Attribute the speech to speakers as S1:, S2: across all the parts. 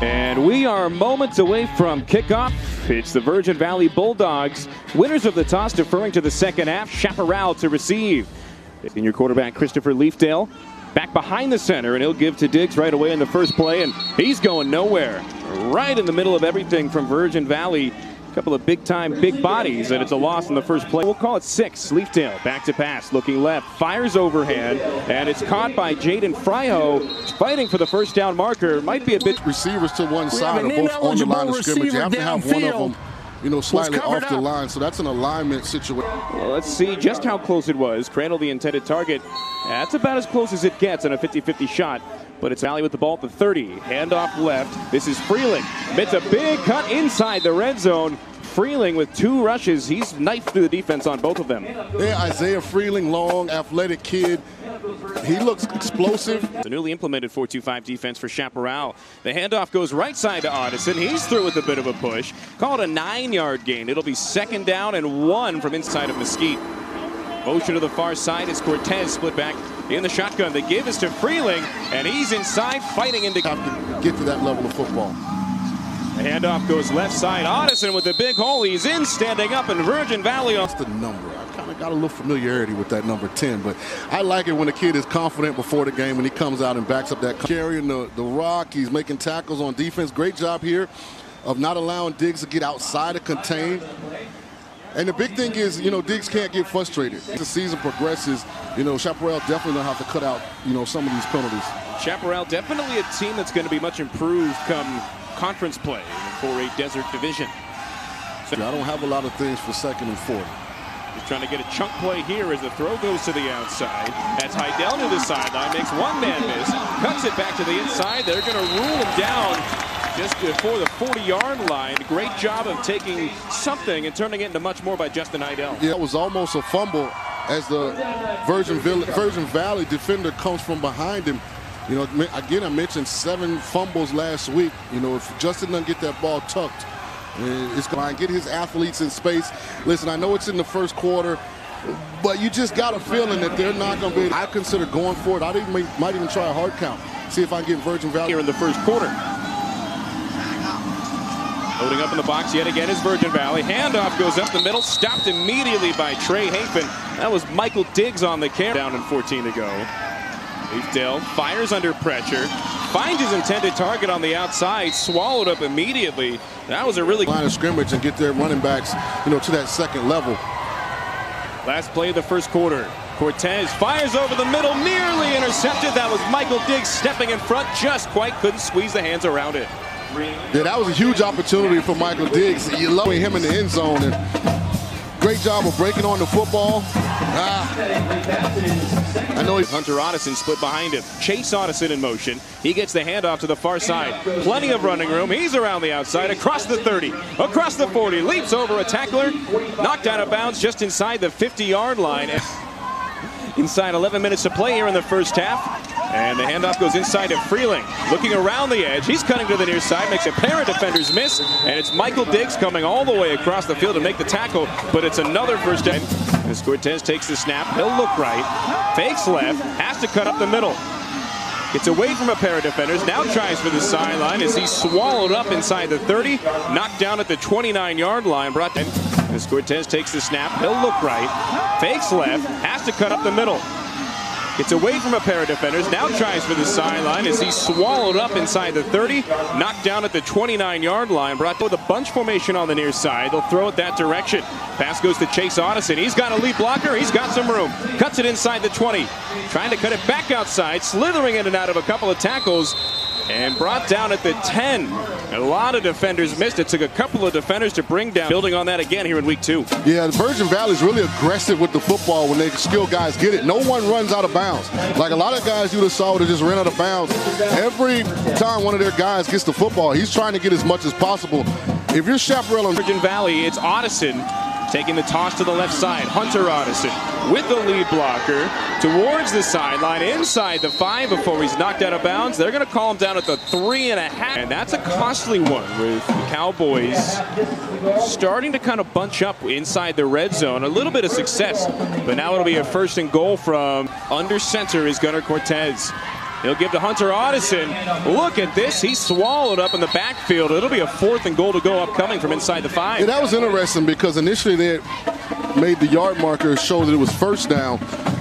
S1: And we are moments away from kickoff. It's the Virgin Valley Bulldogs, winners of the toss, deferring to the second half. Chaparral to receive. Senior quarterback Christopher Leafdale back behind the center, and he'll give to Diggs right away in the first play, and he's going nowhere. Right in the middle of everything from Virgin Valley. A couple of big-time, big bodies, and it's a loss in the first play. We'll call it 6. Leafdale back to pass, looking left, fires overhand, and it's caught by Jaden Fryo, fighting for the first down marker. Might be a bit.
S2: Receivers to one side are both on the line of scrimmage. You have to have one of them, slightly off the line, so that's an alignment situation.
S1: Well, let's see just how close it was. Crandall, the intended target. That's about as close as it gets on a 50-50 shot. But it's Valley with the ball at the 30. Handoff left. This is Freeling. It's a big cut inside the red zone. Freeling with 2 rushes. He's knifed through the defense on both of them.
S2: Yeah, Isaiah Freeling, long, athletic kid. He looks explosive.
S1: The newly implemented 4-2-5 defense for Chaparral. The handoff goes right side to Addison. He's through with a bit of a push. Call it a 9-yard gain. It'll be 2nd down and 1 from inside of Mesquite. Motion to the far side is Cortez split back in the shotgun. The give is to Freeling, and he's inside fighting into.
S2: Have to get to that level of football.
S1: The handoff goes left side. Addison with the big hole. He's in, standing up, and Virgin Valley.
S2: That's the number. I kind of got a little familiarity with that number 10, but I like it when a kid is confident before the game, when he comes out and backs up that carrying the rock. He's making tackles on defense. Great job here of not allowing Diggs to get outside of contain. And the big thing is, Diggs can't get frustrated. As the season progresses, Chaparral definitely know how to cut out, some of these penalties.
S1: Chaparral definitely a team that's going to be much improved come conference play for a desert division.
S2: So I don't have a lot of things for 2nd and 40.
S1: He's trying to get a chunk play here as the throw goes to the outside. That's Heidel to the sideline, makes one man miss, cuts it back to the inside. They're going to rule him down just before the 40-yard line. Great job of taking something and turning it into much more by Justin Heidel.
S2: Yeah, it was almost a fumble as the Virgin Valley defender comes from behind him. Again, I mentioned 7 fumbles last week. If Justin doesn't get that ball tucked, it's going to get his athletes in space. Listen, I know it's in the first quarter, but you just got a feeling that they're not going to be. I consider going for it. Might even try a hard count. See if I can get Virgin Valley
S1: here in the first quarter. Loading up in the box yet again is Virgin Valley. Handoff goes up the middle, stopped immediately by Trey Hafen. That was Michael Diggs on the carry. Down in 14 to go. Leafdale fires under pressure, finds his intended target on the outside, swallowed up immediately. That was a really
S2: line of scrimmage and get their running backs, to that 2nd level.
S1: Last play of the first quarter. Cortez fires over the middle, nearly intercepted. That was Michael Diggs stepping in front, just quite couldn't squeeze the hands around it.
S2: Yeah, that was a huge opportunity for Michael Diggs. You love him in the end zone. And great job of breaking on the football.
S1: I know Hunter Addison split behind him. Chase Addison in motion. He gets the handoff to the far side. Plenty of running room. He's around the outside, across the 30, across the 40, leaps over a tackler, knocked out of bounds just inside the 50-yard line. Inside 11 minutes to play here in the first half. And the handoff goes inside to Freeling. Looking around the edge. He's cutting to the near side. Makes a pair of defenders miss. And it's Michael Diggs coming all the way across the field to make the tackle. But it's another first down. As Cortez takes the snap. He'll look right. Fakes left. Has to cut up the middle. Gets away from a pair of defenders. Now tries for the sideline as he's swallowed up inside the 30. Knocked down at the 29-yard line. Brought in. As Cortez takes the snap. He'll look right. Fakes left. Has to cut up the middle. Gets away from a pair of defenders, now tries for the sideline as he's swallowed up inside the 30, knocked down at the 29-yard line, brought with a bunch formation on the near side. They'll throw it that direction. Pass goes to Chase Addison. He's got a lead blocker. He's got some room. Cuts it inside the 20. Trying to cut it back outside, slithering in and out of a couple of tackles, and brought down at the 10. A lot of defenders missed. It took a couple of defenders to bring down. Building on that again here in week 2.
S2: Yeah, the Virgin Valley is really aggressive with the football when they skilled guys get it. No one runs out of bounds. Like a lot of guys you would have saw would have just ran out of bounds. Every time one of their guys gets the football, he's trying to get as much as possible. If you're Chaparral and
S1: Virgin Valley, it's Addison taking the toss to the left side. Hunter Addison with the lead blocker towards the sideline, inside the 5 before he's knocked out of bounds. They're going to call him down at the 3.5. And that's a costly one with the Cowboys starting to kind of bunch up inside the red zone. A little bit of success, but now it'll be a 1st and goal from under center is Gunnar Cortez. He'll give to Hunter Audison. Look at this. He's swallowed up in the backfield. It'll be a 4th and goal to go upcoming from inside the 5.
S2: Yeah, that was interesting because initially they made the yard marker show that it was first down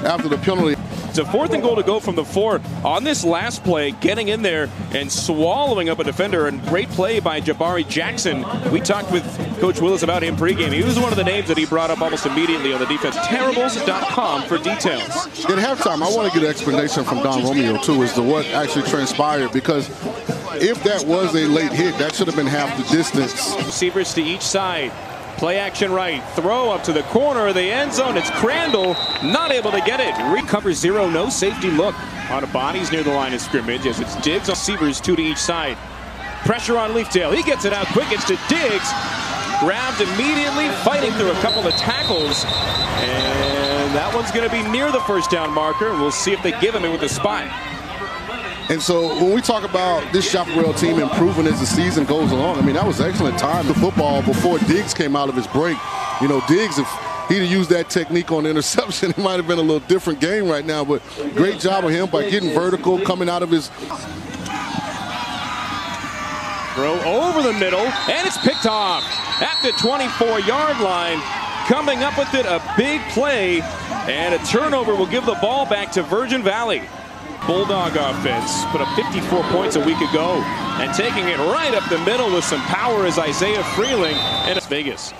S2: after the penalty.
S1: It's a 4th and goal to go from the 4 on this last play, getting in there and swallowing up a defender. And great play by Jabari Jackson. We talked with Coach Willis about him pregame. He was one of the names that he brought up almost immediately on the defense. Terribles.com for details.
S2: At halftime, I want to get an explanation from Don Romeo, too, as to what actually transpired, because if that was a late hit, that should have been half the distance.
S1: Receivers to each side. Play action right. Throw up to the corner of the end zone. It's Crandall. Not able to get it. Recover 0. No safety look. On of bodies near the line of scrimmage as it's Diggs. Receivers 2 to each side. Pressure on Leafdale. He gets it out quick. It's to Diggs. Grabbed immediately. Fighting through a couple of tackles. And that one's going to be near the first down marker. We'll see if they give him it with the spot.
S2: And so when we talk about this Chaparral team improving as the season goes along, I mean, that was excellent time to football before Diggs came out of his break. You know, Diggs, if he'd have used that technique on the interception, it might have been a little different game right now. But great job of him by getting vertical, coming out of his...
S1: Throw over the middle, and it's picked off at the 24-yard line. Coming up with it, a big play, and a turnover will give the ball back to Virgin Valley. Bulldog offense put up 54 points a week ago, and taking it right up the middle with some power is Isaiah Freeling, and it's Vegas.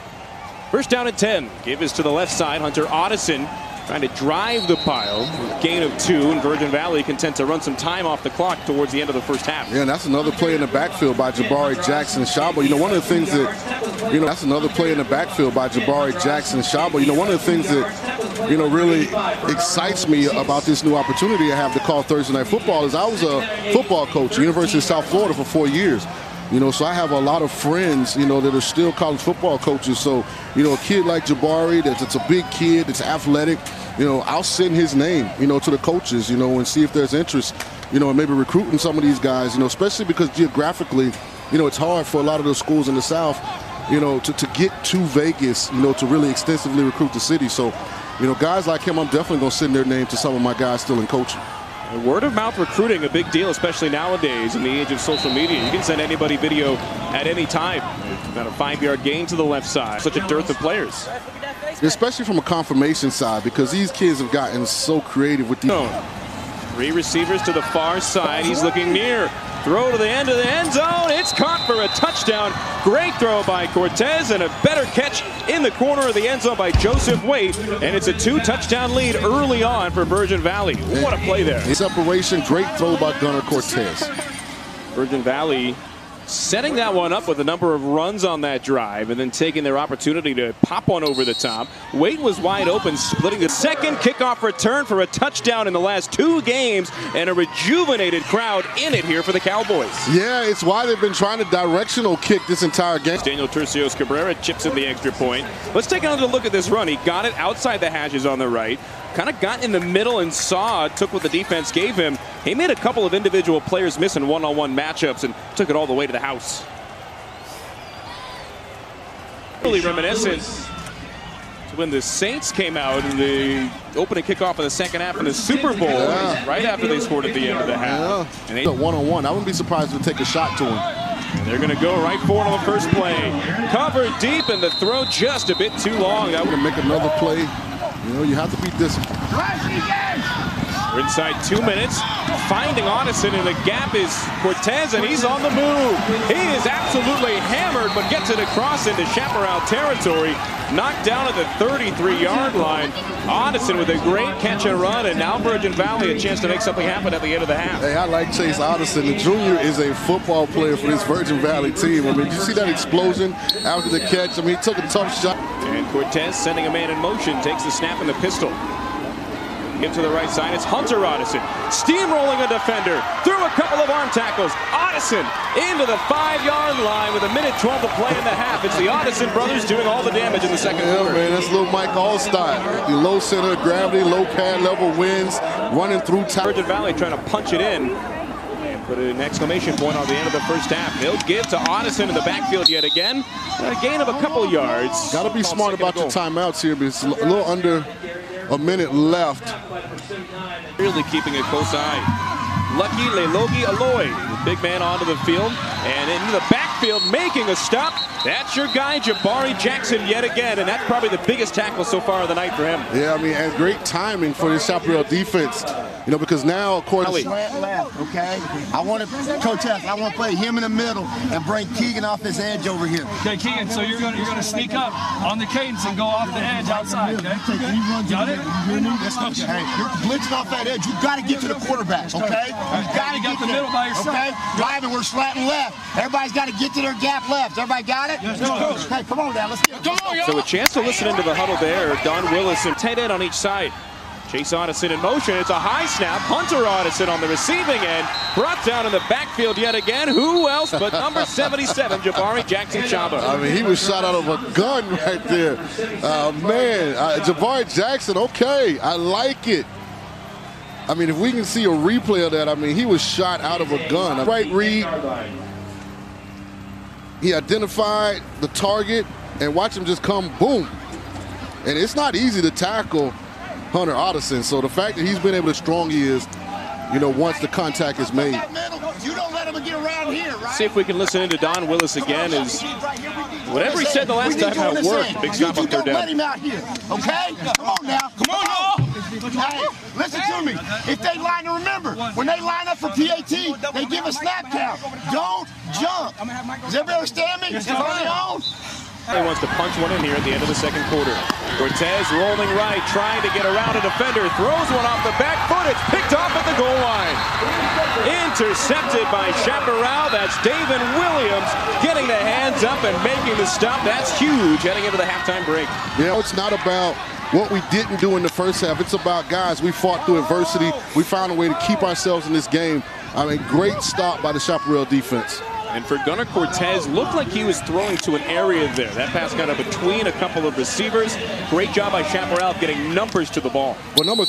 S1: First down and 10. Give is to the left side. Hunter Audison trying to drive the pile. Gain of 2, and Virgin Valley content to run some time off the clock towards the end of the first half.
S2: Yeah, and that's another play in the backfield by Jabari Jackson Shabo. You know, one of the things that, you know, that's another play in the backfield by Jabari Jackson Shabo. You know, one of the things that, you know, really excites me about this new opportunity I have to call Thursday Night Football is I was a football coach at University of South Florida for 4 years. You know, so I have a lot of friends, you know, that are still college football coaches. So, you know, a kid like Jabari, that's a big kid, that's athletic, you know, I'll send his name, you know, to the coaches, you know, and see if there's interest, you know, and maybe recruiting some of these guys, you know, especially because geographically, you know, it's hard for a lot of those schools in the South, you know, to get to Vegas, you know, to really extensively recruit the city. So, you know, guys like him, I'm definitely going to send their name to some of my guys still in coaching.
S1: Word of mouth recruiting, a big deal, especially nowadays in the age of social media. You can send anybody video at any time. About a 5-yard gain to the left side. Such a dearth of players.
S2: Especially from a confirmation side, because these kids have gotten so creative with these.
S1: 3 receivers to the far side. He's looking near. Throw to the end of the end zone. It's caught for a touchdown. Great throw by Cortez, and a better catch in the corner of the end zone by Joseph Waite. And it's a 2-touchdown lead early on for Virgin Valley. What a play there.
S2: Separation, great throw by Gunnar Cortez.
S1: Virgin Valley setting that one up with a number of runs on that drive and then taking their opportunity to pop one over the top. Waite was wide open, splitting the second kickoff return for a touchdown in the last 2 games, and a rejuvenated crowd in it here for the Cowboys.
S2: Yeah, it's why they've been trying to directional kick this entire game.
S1: Daniel Tercios Cabrera chips in the extra point. Let's take another look at this run. He got it outside the hashes on the right. Kind of got in the middle and took what the defense gave him. He made a couple of individual players miss in one-on-one matchups and took it all the way to the house. Really reminiscent to when the Saints came out in the opening kickoff of the second half in the Super Bowl, right after they scored at the end of the half.
S2: And they one-on-one. I wouldn't be surprised if they take a shot to him.
S1: They're going to go right for it on the first play. Covered deep, and the throw just a bit too long. That would
S2: make another play. You know, you have to be disciplined.
S1: We're inside 2 minutes. Finding Audison in the gap is Cortez, and he's on the move. He is absolutely hammered, but gets it across into Chaparral territory. Knocked down at the 33-yard line. Audison with a great catch and run, and now Virgin Valley a chance to make something happen at the end of the half.
S2: Hey, I like Chase Audison. The junior is a football player for this Virgin Valley team. I mean, did you see that explosion after the catch? I mean, he took a tough shot.
S1: And Cortez sending a man in motion, takes the snap in the pistol. Give to the right side, it's Hunter Audison. Steamrolling a defender, through a couple of arm tackles. Audison into the 5-yard line with 1:12 to play in the half. It's the Audison brothers doing all the damage in the second quarter.
S2: Man, that's little Mike Allstott. The low center of gravity, low pad level wins, running through time.
S1: Virgin Valley trying to punch it in. And put an exclamation point on the end of the first half. They'll give to Audison in the backfield yet again. A gain of a couple yards.
S2: Got to be smart about your timeouts here, but it's a little under a minute left.
S1: Really keeping a close eye. Lucky Lelogi Aloy, the big man onto the field, and into the backfield making a stop. That's your guy, Jabari Jackson, yet again, and that's probably the biggest tackle so far of the night for him.
S2: Yeah, I mean, and great timing for this Chaparral defense, you know, because now, of course,
S3: slant left, okay? I want to, Coach F, I want to play him in the middle and bring Keegan off his edge over here.
S4: Okay, Keegan, so you're gonna sneak up on the cadence and go off the edge outside, okay? Got it?
S3: Hey, you're blitzing off that edge. You got to get to the quarterback, okay? You got to get
S4: the middle by yourself.
S3: Okay? Driving, we're slanting left. Everybody's got to get to their gap left. Everybody got it?
S4: Yes, Coach.
S3: Hey, come on now, let's get it. Come on,
S1: So a chance to listen into the huddle there. Don Willis and tight end on each side. Chase Audison in motion. It's a high snap. Hunter Audison on the receiving end. Brought down in the backfield yet again. Who else but number 77, Jabari Jackson Chamba.
S2: I mean, he was shot out of a gun right there. Jabari Jackson, okay, I like it. I mean, if we can see a replay of that, I mean, he was shot out of a gun. Right read. He identified the target and watch him just come boom. And it's not easy to tackle Hunter Audison. So the fact that he's been able to strong he is, you know, once the contact is made.
S3: You don't let him get around here, right?
S1: See if we can listen into Don Willis again. Is whatever he said the last time how it worked. Big stop on third down.
S3: Let him out here, okay? Come on now. Come on, y'all. Hey, listen to me. If they line, remember, when they line up for PAT, they give a snap count. Don't jump. Does everybody understand me? It's early on.
S1: He wants to punch one in here at the end of the second quarter. Cortez rolling right, trying to get around a defender, throws one off the back foot. It's picked off at the goal line. Intercepted by Chaparral. That's David Williams getting the hands up and making the stop. That's huge heading into the halftime break.
S2: Yeah, it's not about what we didn't do in the first half. It's about, guys, we fought through adversity. We found a way to keep ourselves in this game. I mean, great stop by the Chaparral defense.
S1: And for Gunnar Cortez, looked like he was throwing to an area there. That pass kind of between a couple of receivers. Great job by Chaparral getting numbers to the ball.
S2: Well, number